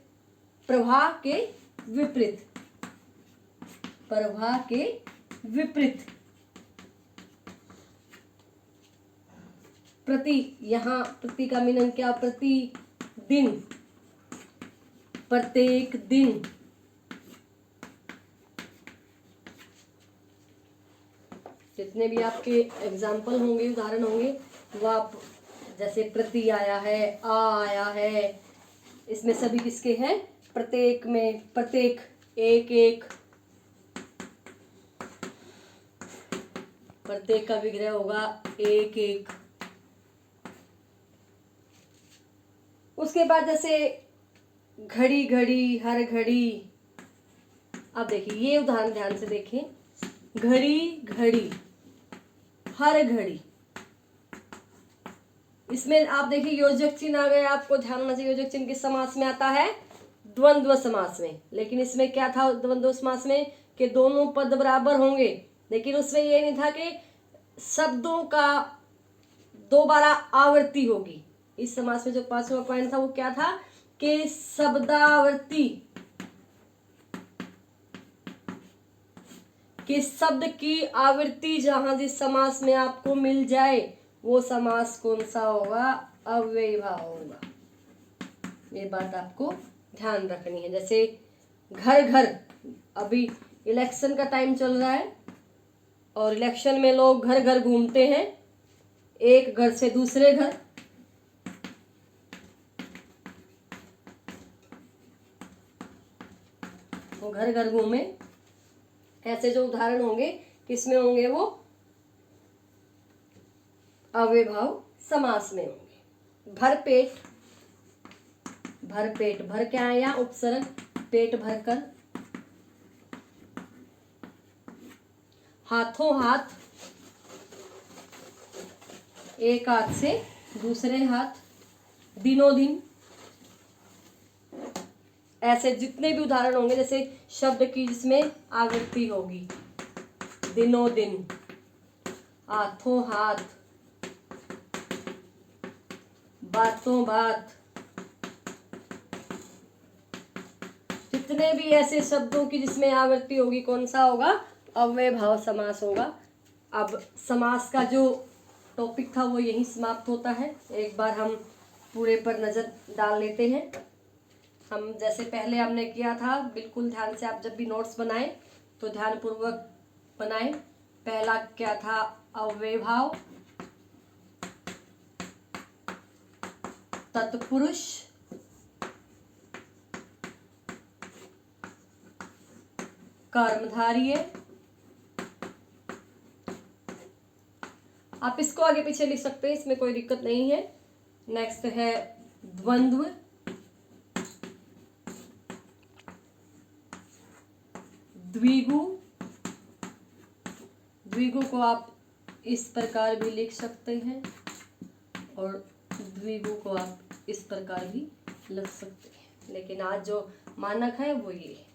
प्रवाह के विपरीत, प्रवाह के विपरीत। प्रति, यहाँ प्रति का मीनिंग क्या, प्रतिदिन, प्रत्येक दिन। जितने भी आपके एग्जाम्पल होंगे, उदाहरण होंगे, वो आप जैसे प्रति आया है, आ आया है, इसमें सभी किसके हैं, प्रत्येक में, प्रत्येक, एक एक, प्रत्येक का विग्रह होगा एक एक। उसके बाद जैसे घड़ी घड़ी, हर घड़ी। अब देखिए ये उदाहरण ध्यान से देखें, घड़ी घड़ी, हर घड़ी, इसमें आप देखिए योजक चिन्ह आ गया, आपको ध्यान होना चाहिए योजक चिन्ह किस समास में आता है, द्वंद्व समास में। लेकिन इसमें क्या था द्वंद्व समास में, कि दोनों पद बराबर होंगे, लेकिन उसमें ये नहीं था कि शब्दों का दोबारा आवृत्ति होगी। इस समास में जो 5वां पॉइंट था वो क्या था, कि शब्दावृत्ति, कि शब्द की आवृत्ति जहां जिस समास में आपको मिल जाए वो समास कौन सा होगा, अव्ययीभाव होगा। ये बात आपको ध्यान रखनी है। जैसे घर घर, अभी इलेक्शन का टाइम चल रहा है और इलेक्शन में लोग घर घर घूमते हैं, एक घर से दूसरे घर, वो घर घर घूमे, ऐसे जो उदाहरण होंगे किसमें होंगे, वो अव्ययभाव समास में होंगे। भर पेट, भर पेट, भर क्या आया, उपसर्ग, पेट भरकर। हाथों हाथ, एक हाथ से दूसरे हाथ, दिनों दिन, ऐसे जितने भी उदाहरण होंगे, जैसे शब्द की जिसमें आवृत्ति होगी, दिनों दिन, हाथों हाथ, बातों बात, जितने भी ऐसे शब्दों की जिसमें आवृत्ति होगी कौन सा होगा, अव्ययभाव समास होगा। अब समास का जो टॉपिक था वो यहीं समाप्त होता है। एक बार हम पूरे पर नजर डाल लेते हैं। हम जैसे पहले हमने किया था, बिल्कुल ध्यान से आप जब भी नोट्स बनाएं तो ध्यान पूर्वक बनाएं। पहला क्या था, अव्ययभाव, तत्पुरुष, कर्मधारय। आप इसको आगे पीछे लिख सकते हैं, इसमें कोई दिक्कत नहीं है। नेक्स्ट है द्वंद्व, द्विगु, द्विगु को आप इस प्रकार भी लिख सकते हैं और द्विगु को आप इस प्रकार भी लिख सकते हैं, लेकिन आज जो मानक है वो ये है।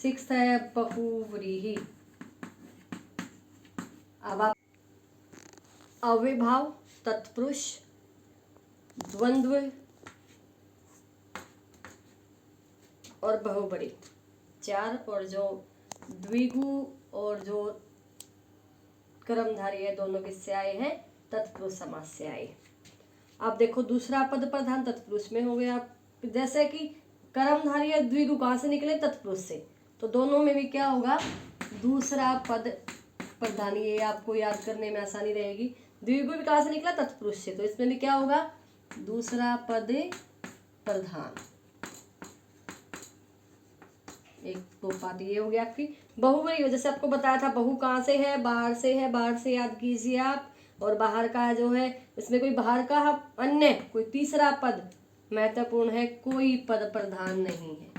6 है बहुव्रीहि। अब आप अव्ययभाव, तत्पुरुष, द्वंद्व और बहुव्रीहि 4, और जो द्विगु और जो कर्मधारय है दोनों किससे आए हैं, तत्पुरुष समास से आए। आप देखो दूसरा पद प्रधान तत्पुरुष में हो गया। जैसे कि कर्मधारय द्विगु कहाँ से निकले, तत्पुरुष से, तो दोनों में भी क्या होगा, दूसरा पद प्रधान। ये आपको याद करने में आसानी रहेगी। द्विगु भी कहाँ से निकला, तत्पुरुष से, तो इसमें भी क्या होगा, दूसरा पद प्रधान। एक तो बात ये हो गया आपकी। बहुव्रीहि, जैसे आपको बताया था, बहु कहाँ से है, बाहर से है, बाहर से याद कीजिए आप, और बाहर का जो है इसमें कोई बाहर का अन्य कोई तीसरा पद महत्वपूर्ण है, कोई पद प्रधान नहीं है,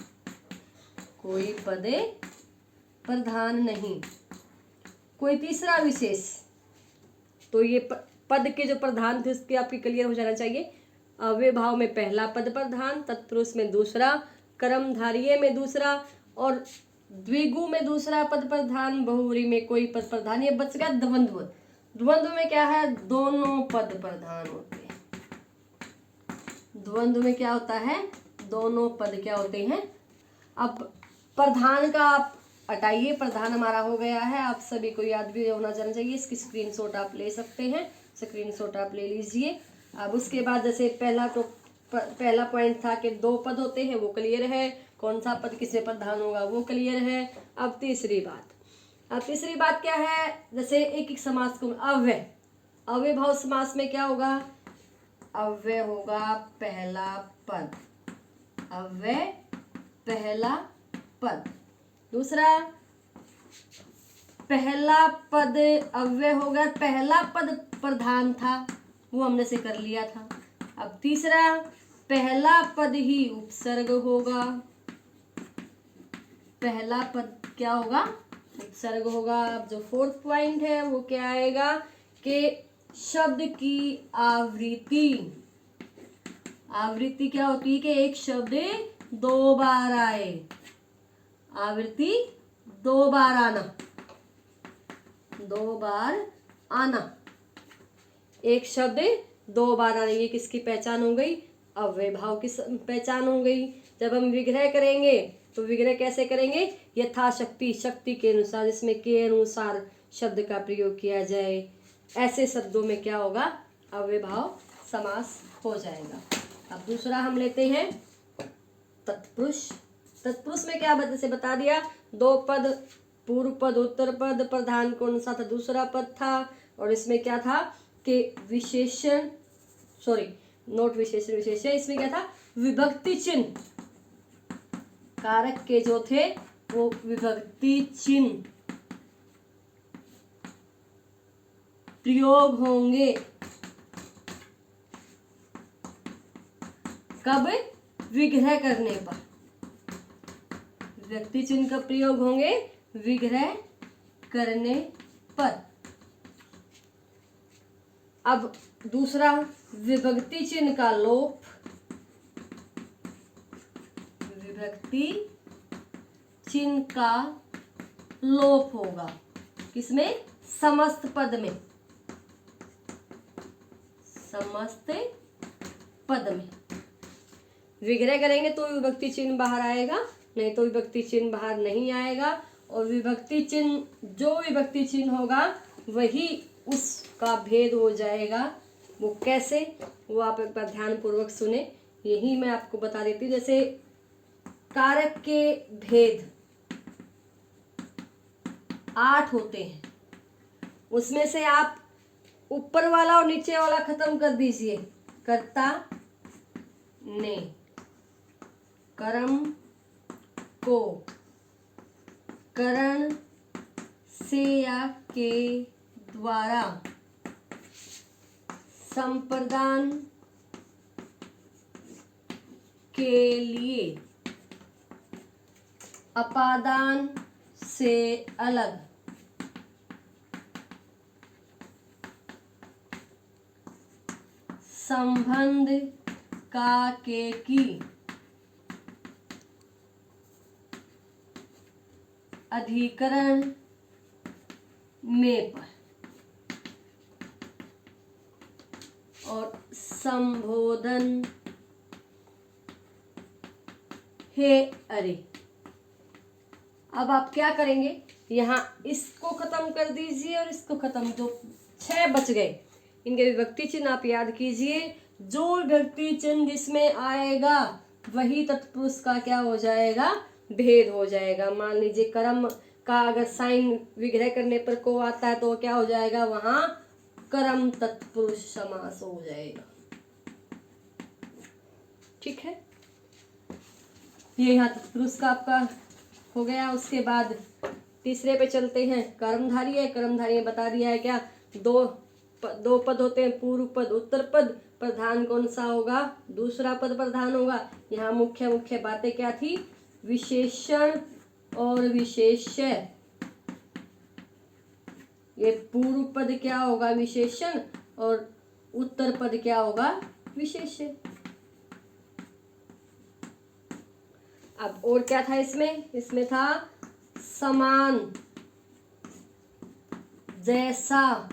कोई पद प्रधान नहीं, कोई तीसरा विशेष। तो ये पद के जो प्रधान थे उसके आपके क्लियर हो जाना चाहिए। अव्यय भाव में पहला पद प्रधान, तत्पुरुष में दूसरा, कर्मधारय में दूसरा और द्विगु में दूसरा पद प्रधान, बहुव्रीहि में कोई पद प्रधान। ये बच गया द्वंद्व। द्वंद्व में क्या है, दोनों पद प्रधान होते हैं। द्वंद्व में क्या होता है, दोनों पद क्या होते हैं। अब प्रधान का आप हटाइए, प्रधान हमारा हो गया है, आप सभी को याद भी होना जाना चाहिए। इसकी स्क्रीनशॉट आप ले सकते हैं, स्क्रीनशॉट आप ले लीजिए। अब उसके बाद जैसे पहला पॉइंट था कि दो पद होते हैं, वो क्लियर है, कौन सा पद किसमें प्रधान होगा वो क्लियर है। अब तीसरी बात क्या है, जैसे एक एक समास को अव्यय भाव समास में क्या होगा, अव्यय होगा पहला पद, अव्यय पहला पद। दूसरा पहला पद अव्यय होगा, पहला पद प्रधान था वो हमने से कर लिया था। अब तीसरा पहला पद ही उपसर्ग होगा, पहला पद क्या होगा, उपसर्ग होगा। अब जो फोर्थ पॉइंट है वो क्या आएगा कि शब्द की आवृत्ति क्या होती है कि एक शब्द दो बार आए, आवृत्ति दो बार आना, एक शब्द दो बार आना, ये किसकी पहचान हो गई, अव्यय भाव की पहचान हो गई। जब हम विग्रह करेंगे तो विग्रह कैसे करेंगे, यथाशक्ति, शक्ति के अनुसार, जिसमें के अनुसार शब्द का प्रयोग किया जाए, ऐसे शब्दों में क्या होगा, अव्यय भाव समास हो जाएगा। अब दूसरा हम लेते हैं तत्पुरुष। तत्पुरुष में क्या से बता दिया, दो पद, पूर्व पद, उत्तर पद, प्रधान कौन सा था, दूसरा पद था। और इसमें क्या था कि विशेषण, नोट विशेषण, इसमें क्या था, विभक्ति चिन्ह, कारक के जो थे वो विभक्ति चिन्ह प्रयोग होंगे, कब, विग्रह करने पर, विभक्ति चिन्ह का प्रयोग होंगे विग्रह करने पर। अब दूसरा विभक्ति चिन्ह का लोप, विभक्ति चिन्ह का लोप होगा किसमें, समस्त पद में, समस्त पद में विग्रह करेंगे तो विभक्ति चिन्ह बाहर आएगा, नहीं तो विभक्ति चिन्ह बाहर नहीं आएगा। और विभक्ति चिन्ह, जो विभक्ति चिन्ह होगा वही उसका भेद हो जाएगा। वो कैसे, वो आप एक बार ध्यान पूर्वक सुने, यही मैं आपको बता देती हूँ। जैसे कारक के भेद 8 होते हैं, उसमें से आप ऊपर वाला और नीचे वाला खत्म कर दीजिए। कर्ता ने, कर्म को, करण से या के द्वारा, संप्रदान के लिए, अपादान से अलग, संबंध का के की, अधिकरण में पर, और संबोधन हे अरे। अब आप क्या करेंगे, यहाँ इसको खत्म कर दीजिए और इसको खत्म, जो 6 बच गए इनके विभक्ति चिन्ह आप याद कीजिए। जो विभक्ति चिन्ह जिसमें आएगा वही तत्पुरुष का क्या हो जाएगा, भेद हो जाएगा। मान लीजिए कर्म का अगर साइन विग्रह करने पर को आता है तो क्या हो जाएगा, वहां कर्म तत्पुरुष समास हो जाएगा। ठीक है, ये यहाँ तत्पुरुष का आपका हो गया। उसके बाद तीसरे पे चलते हैं, कर्मधारय। कर्मधारय बता दिया है क्या, दो दो पद होते हैं, पूर्व पद उत्तर पद। प्रधान कौन सा होगा? दूसरा पद प्रधान होगा। यहाँ मुख्य मुख्य बातें क्या थी? विशेषण और विशेष्य। ये पूर्व पद क्या होगा? विशेषण, और उत्तर पद क्या होगा? विशेष्य। अब और क्या था इसमें? इसमें था समान, जैसा,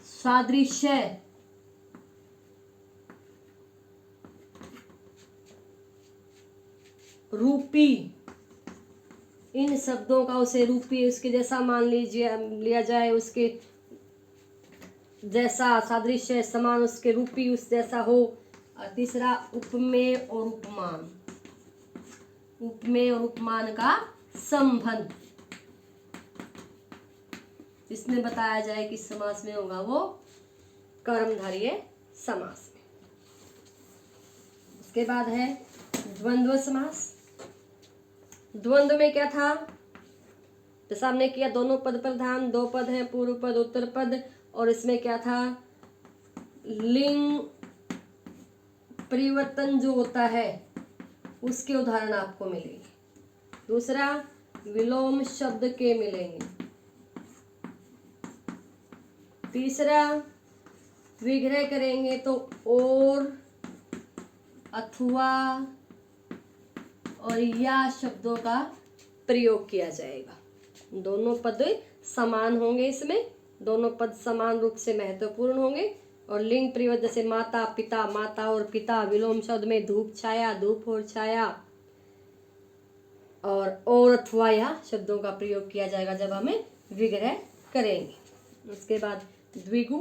सादृश्य, रूपी। इन शब्दों का उसे रूपी उसके जैसा मान लिया जाए, उसके जैसा, सादृश्य, समान, उसके रूपी उस जैसा हो। और तीसरा उपमेय और उपमान। उपमेय और उपमान का संबंध जिसमें बताया जाए किस समास में होगा, वो कर्मधारय समास में। उसके बाद है द्वंद्व समास। द्वंद्व में क्या था? जैसा हमने किया, दोनों पद प्रधान, दो पद हैं, पूर्व पद उत्तर पद। और इसमें क्या था? लिंग परिवर्तन जो होता है उसके उदाहरण आपको मिलेंगे। दूसरा विलोम शब्द के मिलेंगे। तीसरा विग्रह करेंगे तो और, अथवा और या शब्दों का प्रयोग किया जाएगा। दोनों पद समान होंगे, इसमें दोनों पद समान रूप से महत्वपूर्ण होंगे। और लिंग परिवर्तन जैसे माता पिता, माता और पिता। विलोम शब्द में धूप छाया, धूप और छाया। और अथवा या शब्दों का प्रयोग किया जाएगा जब हमें विग्रह करेंगे। उसके बाद द्विगु।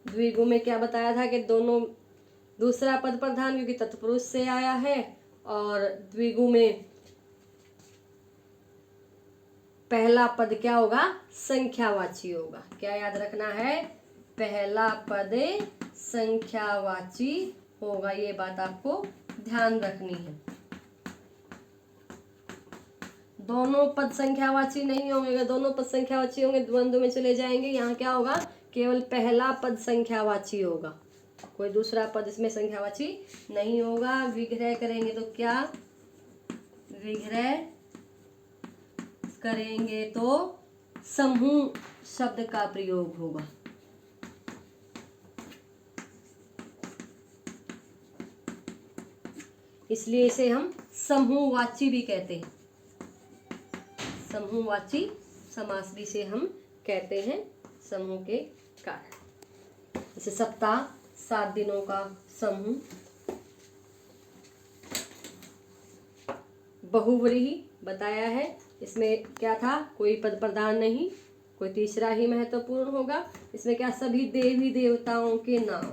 द्विगु में क्या बताया था कि दोनों, दूसरा पद प्रधान क्योंकि तत्पुरुष से आया है। और द्विगु में पहला पद क्या होगा? संख्यावाची होगा। क्या याद रखना है? पहला पद संख्यावाची होगा, ये बात आपको ध्यान रखनी है। दोनों पद संख्यावाची नहीं होंगे। अगर दोनों पद संख्यावाची होंगे द्वंद्व में चले जाएंगे। यहाँ क्या होगा? केवल पहला पद संख्यावाची होगा, कोई दूसरा पद इसमें संख्यावाची नहीं होगा। विग्रह करेंगे तो क्या? विग्रह करेंगे तो समूह शब्द का प्रयोग होगा। इसलिए इसे हम समूहवाची भी कहते हैं। समूहवाची समास भी से हम कहते हैं समूह के कारण। जैसे सप्ताह 7 दिनों का समूह। बहुव्रीहि बताया है। इसमें क्या था? कोई पद प्रधान नहीं, कोई तीसरा ही महत्वपूर्ण होगा। इसमें क्या? सभी देवी देवताओं के नाम।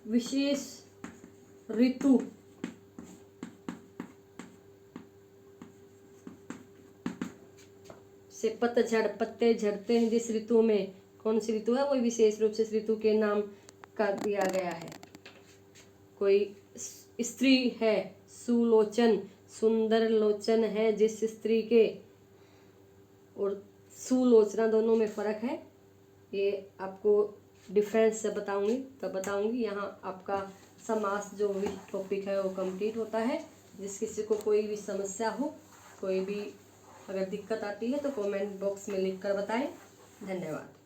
विशेष ऋतु, से पतझड़, पत्ते झड़ते हैं जिस ऋतु में, कौन सी ऋतु है वो विशेष रूप से इस ऋतु के नाम कर दिया गया है। कोई स्त्री है सुलोचन, सुंदर लोचन है जिस स्त्री के, और सुलोचना दोनों में फर्क है। ये आपको डिफरेंस से बताऊंगी तब बताऊंगी। यहाँ आपका समास जो भी टॉपिक है वो कंप्लीट होता है। जिस किसी को कोई भी समस्या हो, कोई भी अगर दिक्कत आती है तो कमेंट बॉक्स में लिख कर बताएं। धन्यवाद।